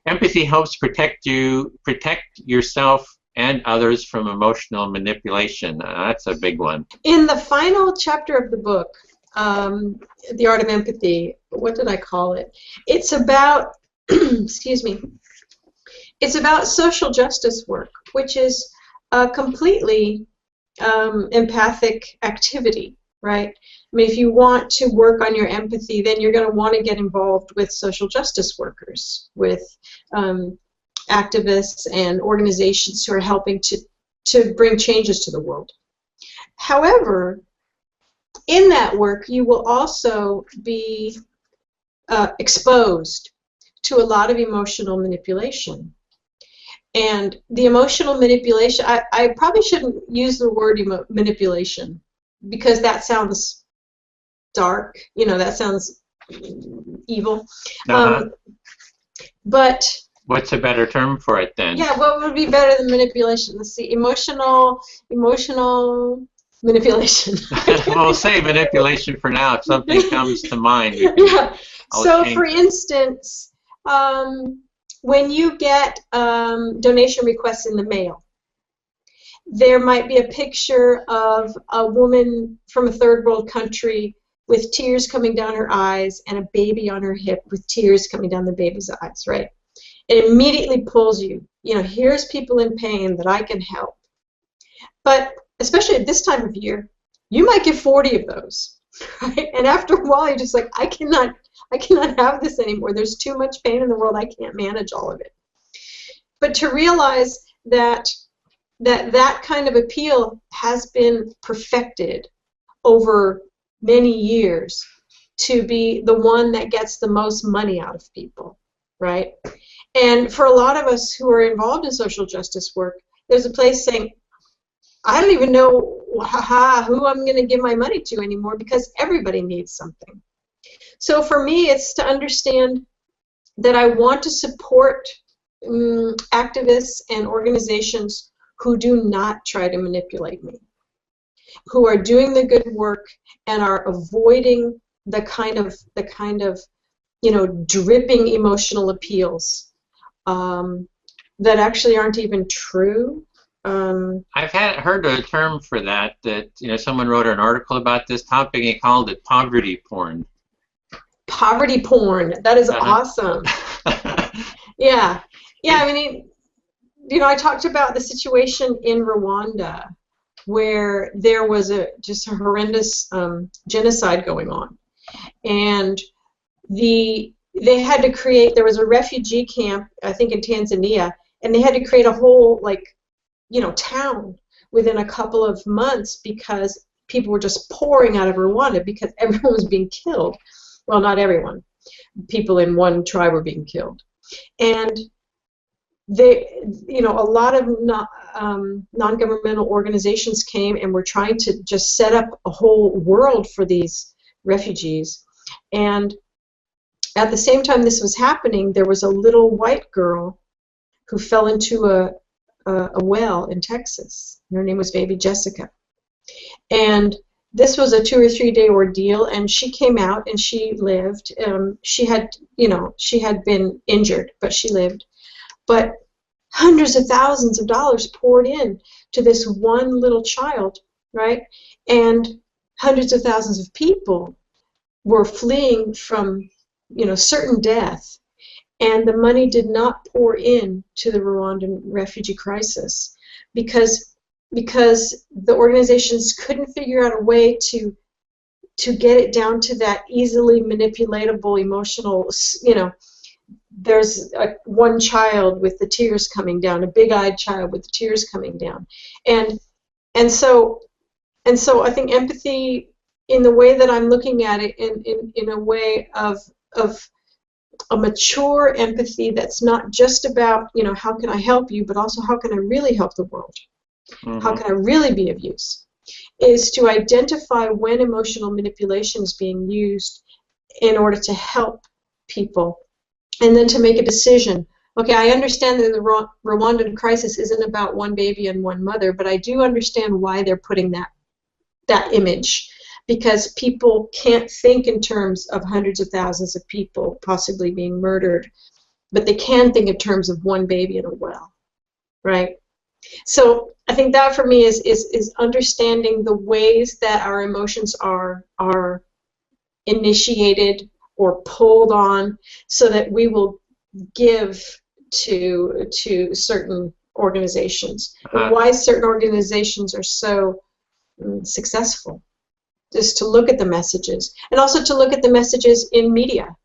Empathy helps protect yourself and others from emotional manipulation. That's a big one. In the final chapter of the book, The Art of Empathy, what did I call it? It's about, excuse me, it's about social justice work, which is a completely empathic activity, right? I mean, if you want to work on your empathy, then you're going to want to get involved with social justice workers, with activists and organizations who are helping to bring changes to the world. However, in that work, you will also be exposed to a lot of emotional manipulation. And the emotional manipulation, I probably shouldn't use the word manipulation, because that sounds dark, that sounds evil. But what's a better term for it then? Yeah, what would be better than manipulation? Let's see, emotional manipulation. We'll say manipulation for now. If something comes to mind. Yeah. So, for instance, when you get donation requests in the mail, there might be a picture of a woman from a third world country with tears coming down her eyes and a baby on her hip with tears coming down the baby's eyes, right? It immediately pulls you. Here's people in pain that I can help. But especially at this time of year, you might get 40 of those, right? And after a while, you're just like, I cannot have this anymore. There's too much pain in the world. I can't manage all of it. But to realize that kind of appeal has been perfected over many years to be the one that gets the most money out of people, right? And for a lot of us who are involved in social justice work, there's a place saying, I don't even know who I'm going to give my money to anymore, because everybody needs something. So for me, it's to understand that I want to support activists and organizations who do not try to manipulate me, who are doing the good work and are avoiding the kind of dripping emotional appeals that actually aren't even true. I've heard a term for that someone wrote an article about this topic and he called it poverty porn. Poverty porn. That is awesome. Yeah. I mean, I talked about the situation in Rwanda where there was just a horrendous genocide going on, and they had to create. There was a refugee camp, I think, in Tanzania, and they had to create a whole town within a couple of months because people were just pouring out of Rwanda because everyone was being killed. Well, not everyone. People in one tribe were being killed, and a lot of non-governmental organizations came and were trying to just set up a whole world for these refugees. And at the same time this was happening, there was a little white girl who fell into a well in Texas. Her name was Baby Jessica. And this was a 2 or 3 day ordeal, and she came out and she lived. She had been injured, but she lived. But hundreds of thousands of dollars poured in to this one little child, right? And hundreds of thousands of people were fleeing from, certain death. And the money did not pour in to the Rwandan refugee crisis because the organizations couldn't figure out a way to get it down to that easily manipulatable emotional, there's one child with the tears coming down, a big-eyed child with the tears coming down. And so I think empathy, in the way that I'm looking at it, in a way of a mature empathy that's not just about, how can I help you, but also how can I really help the world? Mm-hmm. How can I really be of use? Is to identify when emotional manipulation is being used in order to help people, and then to make a decision. Okay, I understand that the Rwandan crisis isn't about one baby and one mother, but I do understand why they're putting that image, because people can't think in terms of hundreds of thousands of people possibly being murdered but they can think in terms of one baby in a well, right? So I think that for me is understanding the ways that our emotions are initiated or pulled on, so that we will give to certain organizations, and why certain organizations are so successful. Just to look at the messages, and also to look at the messages in media,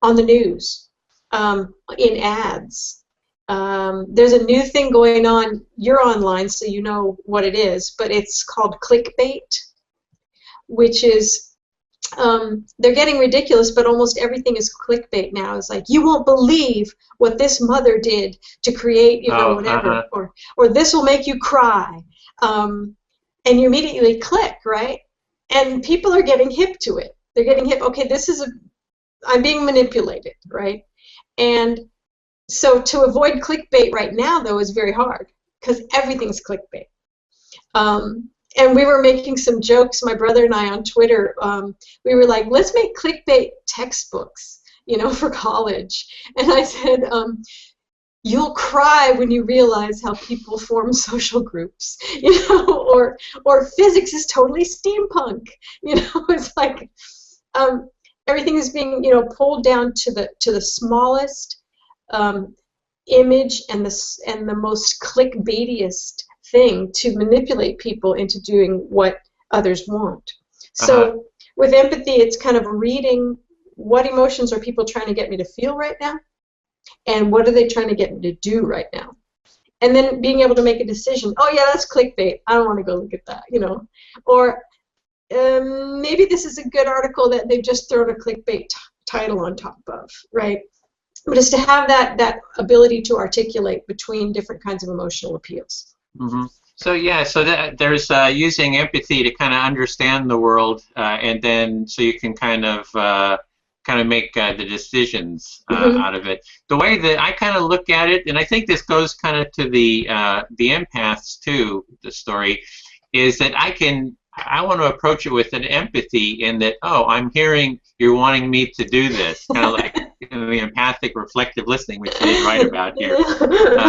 on the news, in ads. There's a new thing going on. You're online, so you know what it is, but it's called clickbait, which is they're getting ridiculous, but almost everything is clickbait now. It's like, you won't believe what this mother did to create, whatever, or this will make you cry, and you immediately click, right? And people are getting hip to it. They're getting hip. Okay, I'm being manipulated, right? And so to avoid clickbait right now, though, is very hard, because everything's clickbait. And we were making some jokes, my brother and I, on Twitter. We were like, let's make clickbait textbooks, for college. And I said, you'll cry when you realize how people form social groups, or physics is totally steampunk. It's like everything is being, pulled down to the smallest image and the most clickbaitiest thing to manipulate people into doing what others want. So with empathy, it's kind of reading what emotions are people trying to get me to feel right now, and what are they trying to get me to do right now, and then being able to make a decision. Oh yeah, that's clickbait, I don't want to go look at that, or maybe this is a good article that they've just thrown a clickbait title on top of, right? But it's to have that ability to articulate between different kinds of emotional appeals. Mm-hmm. So yeah, so there's using empathy to kind of understand the world, and then so you can kind of make the decisions out of it. The way that I kind of look at it, and I think this goes kind of to the empaths too, the story, is that I want to approach it with an empathy in that, oh, I'm hearing you're wanting me to do this, kind of like the empathic reflective listening, which you didn't write about here.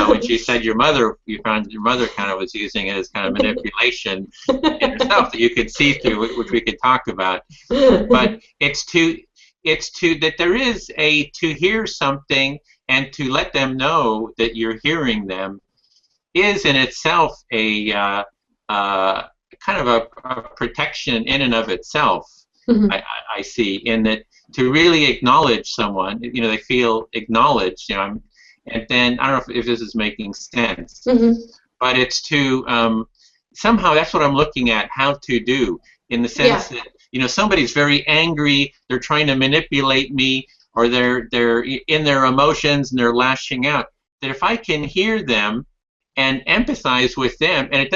When she said you found your mother kind of was using it as kind of manipulation in herself that you could see through, which we could talk about. But it's to that there is to hear something and to let them know that you're hearing them is in itself a kind of a protection in and of itself. I see, in that to really acknowledge someone, they feel acknowledged, and then I don't know if this is making sense, but it's to somehow that's what I'm looking at how to do, in the sense that somebody's very angry, they're trying to manipulate me, or they're in their emotions and they're lashing out, that if I can hear them and empathize with them, and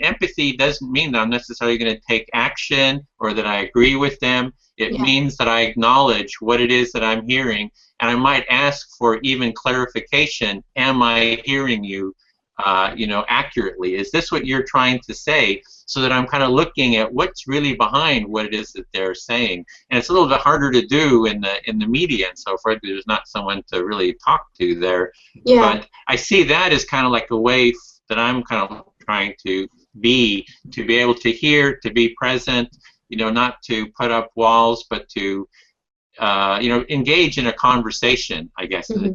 empathy doesn't mean that I'm necessarily going to take action or that I agree with them. It means that I acknowledge what it is that I'm hearing, and I might ask for even clarification. Am I hearing you, accurately? Is this what you're trying to say? So that I'm kind of looking at what's really behind what it is that they're saying. And it's a little bit harder to do in the media and so forth. There's not someone to really talk to there. Yeah. But I see that as kind of like a way that I'm kind of trying to be able to hear, to be present, not to put up walls, but to engage in a conversation, I guess, in a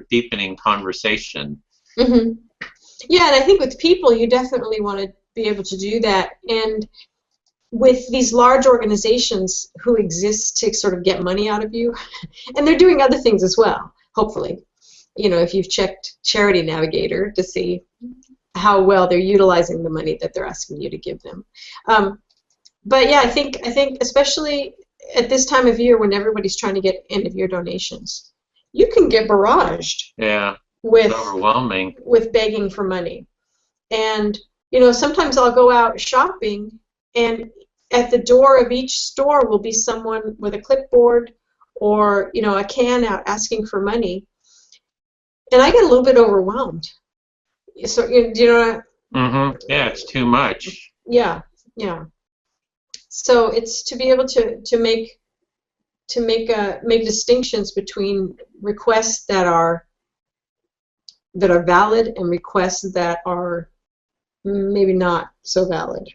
deepening conversation. Yeah, and I think with people, you definitely want to be able to do that. And with these large organizations who exist to sort of get money out of you, and they're doing other things as well, hopefully. If you've checked Charity Navigator to see how well they're utilizing the money that they're asking you to give them. But yeah, I think especially at this time of year when everybody's trying to get end of year donations, you can get barraged. Yeah. It's overwhelming. With begging for money. And sometimes I'll go out shopping, and at the door of each store will be someone with a clipboard or a can out asking for money, and I get a little bit overwhelmed. So Yeah, it's too much. Yeah. So it's to be able to to make distinctions between requests that are valid and requests that are maybe not so valid.